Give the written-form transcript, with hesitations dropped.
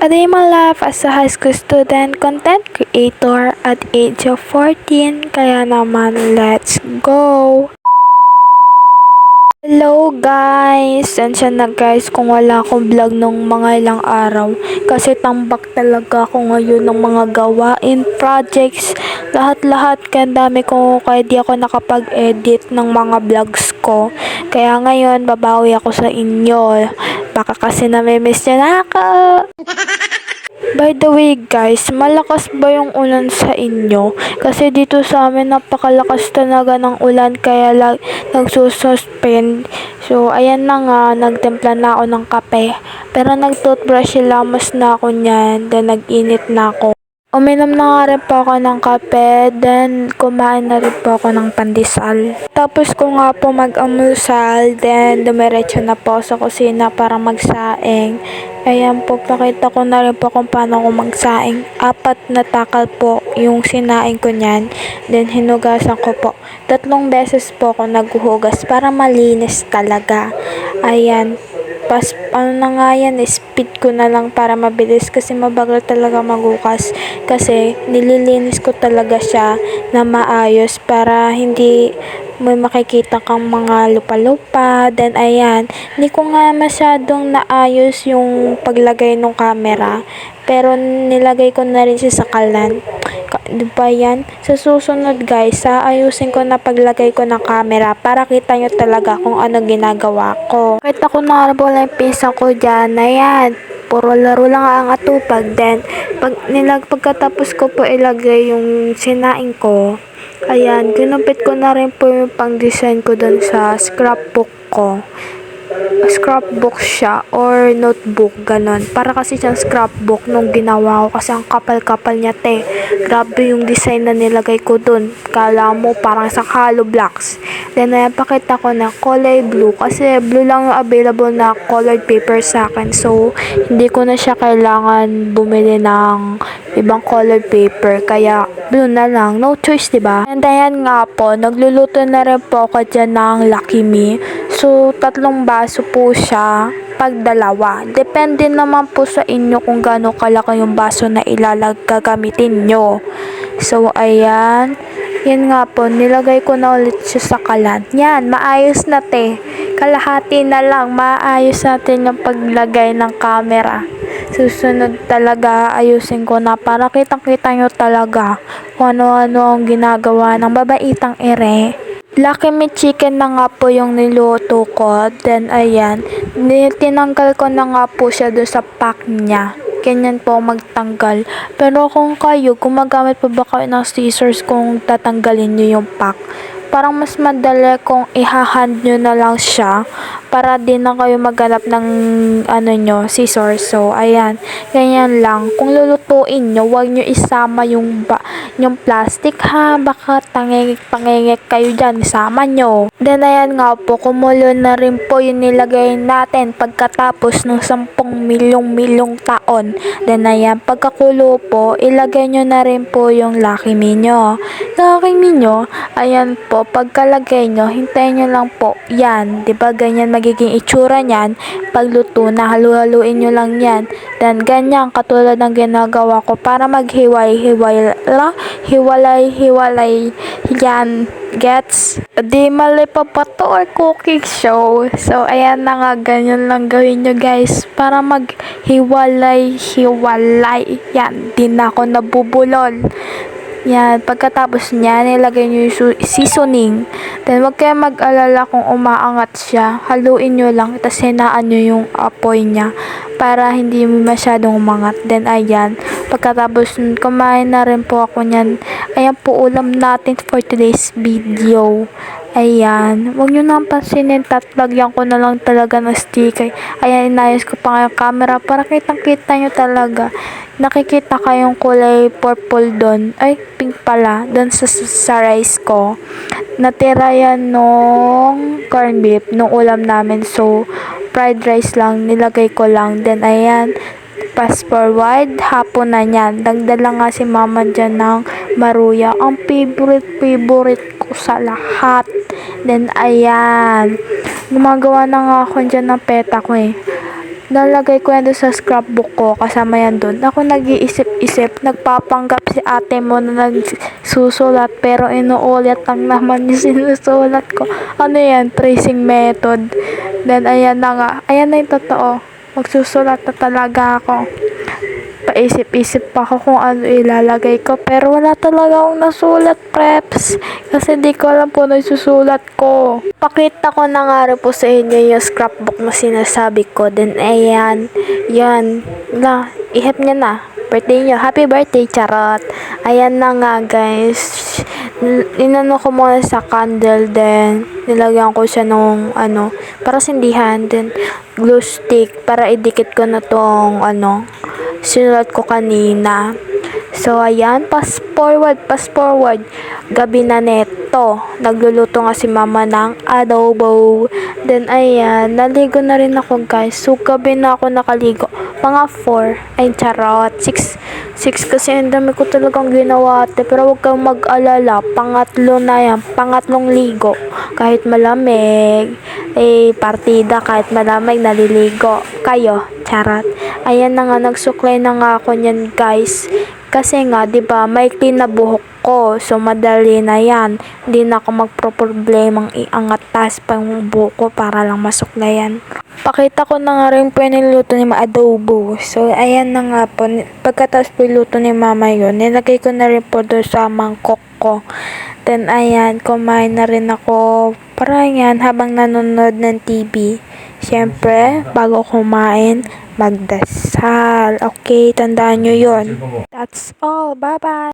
A day in my life as a high school student, content creator at age of 14. Kaya naman, let's go! Hello guys! Ansyan na guys kung wala akong vlog nung mga ilang araw. Kasi tambak talaga ako ngayon ng mga gawain, projects, lahat-lahat. Kaya dami ko, kaya di ako nakapag-edit ng mga vlogs ko. Kaya ngayon, babawi ako sa inyo. Baka kasi namimiss nyo na ako. By the way guys, malakas ba yung ulan sa inyo? Kasi dito sa amin napakalakas talaga ng ulan kaya nagsususpend. So ayan na nga, nagtimpla na ako ng kape. Pero nag-toothbrush silamos na ako niyan, then nag-init na ako. Uminom na nga rin po ako ng kape, then kumain na rin po ako ng pandesal. Tapos ko nga po mag-amusal, then dumiretso na po sa kusina para magsaing. Ayan po, pakita ko na rin po kung paano ko magsaing. 4 na takal po yung sinaing ko niyan, then hinugasan ko po. 3 beses po ako naghuhugas para malinis talaga. Ayan. Ano na nga yan, speed ko na lang para mabilis kasi mabagal talaga maghugas kasi nililinis ko talaga siya na maayos para hindi may makikita kang mga lupa-lupa. Then ayan, hindi ko nga masyadong naayos yung paglagay ng camera pero nilagay ko na rin siya sa kalan. Diba yan? Sa susunod guys, ayusin ko na paglagay ko ng camera para kita nyo talaga kung ano ginagawa ko. Kita ko na rin yung pisa ko dyan. Ayan, puro laro lang ang atupag. Then, pagkatapos ko po ilagay yung sinaing ko, ayan, ginupit ko na rin po yung pang-design ko dun sa scrapbook ko. Scrapbook siya or notebook, ganon. Para kasi siyang scrapbook nung ginawa ko kasi ang kapal-kapal niya, te. Grabe yung design na nilagay ko dun. Kala mo parang sa hollow blocks. Then napakita ko na kulay blue kasi blue lang yung available na colored paper sa akin. So, hindi ko na siya kailangan bumili ng ibang colored paper. Kaya, blue na lang. No choice, diba? And ayan nga po, nagluluto na rin po ako dyan ng Lucky Me. So, 3 baso po siya pag 2. Depende naman po sa inyo kung gaano kalaki yung baso na gagamitin nyo. So, ayan. Yan nga po, nilagay ko na ulit siya sa kalan. Yan, maayos na, te. Kalahati na lang, maayos natin yung paglagay ng camera. Susunod talaga, ayusin ko na para kitang-kita nyo talaga kung ano-ano ang ginagawa ng babaitang ere. Lucky Me chicken na nga po yung niluto ko. Then, ayan, tinanggal ko na nga po siya doon sa pack niya. Ganyan po magtanggal. Pero kung kayo, gumagamit pa ba kayo ng scissors kung tatanggalin nyo yung pack? Parang mas madali kung ihahand nyo na lang siya para di na kayo maghanap ng scissors. So, ayan. Ganyan lang. Kung lulutuin nyo, huwag nyo isama yung plastic ha. Baka tangingik kayo dyan. Isama nyo. Then, ayan nga po. Kumulo na rin po yung nilagay natin pagkatapos ng 10 milyong taon. Then, ayan. Pagkakulo po, ilagay nyo na rin po yung Lucky Me nyo. Lucky Me nyo, ayan po. Pagkalagay nyo, hintayin nyo lang po. Yan. Diba ganyan magiging itsura nyan? Pagluto na, halu-haluin nyo lang yan. Then, ganyan, katulad ng ginagawa ko para hiwalay. Yan. Gets? Di mali pa to or cooking show. So, ayan na nga, ganyan lang gawin nyo guys. Para maghiwalay. Yan. Di na ako nabubulol. Yan, pagkatapos niya, nilagay nyo yung seasoning. Then, wag kayo mag-alala kung umaangat siya. Haluin nyo lang, tapos hinaan nyo yung apoy niya para hindi masyadong umangat. Then, ayan, pagkatapos kumain na rin po ako niyan. Ayan po ulam natin for today's video. Ayan, wag nyo nang pansinin, tatlagyan ko na lang talaga ng sticker. Ayan, inayos ko pa nga yung camera para kitang-kita nyo talaga. Nakikita kayong kulay purple doon. Ay, pink pala. Doon sa rice ko. Natira yan nung corned beef, nung ulam namin. So, fried rice lang, nilagay ko lang. Then, ayan, fast forward, hapon na yan. Dagdala nga si mama dyan ng maruya. Ang favorite ko sa lahat. Then, ayan, gumagawa na nga ako dyan ng peta ko eh. nalagay ko yan doon sa scrapbook ko, kasama yan doon. Ako nag-iisip-isip, nagpapanggap si ate mo na nagsusulat, pero inuulit lang naman yung sinusulat ko. Ano yan? Tracing method. Then, ayan na nga. Ayan na yung totoo. Magsusulat na talaga ako. Paisip-isip pa ako kung ano ilalagay ko, pero wala talaga akong nasulat, preps, kasi di ko alam po ano isusulat ko. Pakita ko na nga rin po sa inyo yung scrapbook na sinasabi ko. Then ayan, yan na, ihip niya na, birthday niyo, happy birthday, charot. Ayan na nga guys, inano ko muna sa candle, then nilagyan ko siya nung para sindihan, then glue stick para idikit ko na tong sinulat ko kanina. So, ayan, fast forward. Gabi na neto. Nagluluto nga si mama ng adobo. Then, ayan, naligo na rin ako, guys. So, gabi na ako nakaligo. Mga 4. Ay, charot. 6 kasi ang dami ko talagang ginawa. Pero huwag kang mag-alala. Pangatlo na yan. Pangatlong ligo. Kahit malamig. Partida. Kahit malamig, naliligo. Kayo, charot. Ayan na nga, nagsuklay na nga ako niyan, guys. Kasi nga, 'di ba, maikli na buhok ko. So madali na 'yan. Hindi na ako magproblema iangat taas pa yung buhok ko para lang masuklayan. Pakita ko na nga rin po yung niluto ni adobo. So ayan na nga po. Pagkatapos po luto ni mama yun, nilagay ko na rin po doon sa mangkok ko. Then ayan, kumain na rin ako. Para yan, habang nanonood ng TV. Siyempre, bago kumain, magdasal. Okay, tandaan nyo yon. That's all. Bye-bye.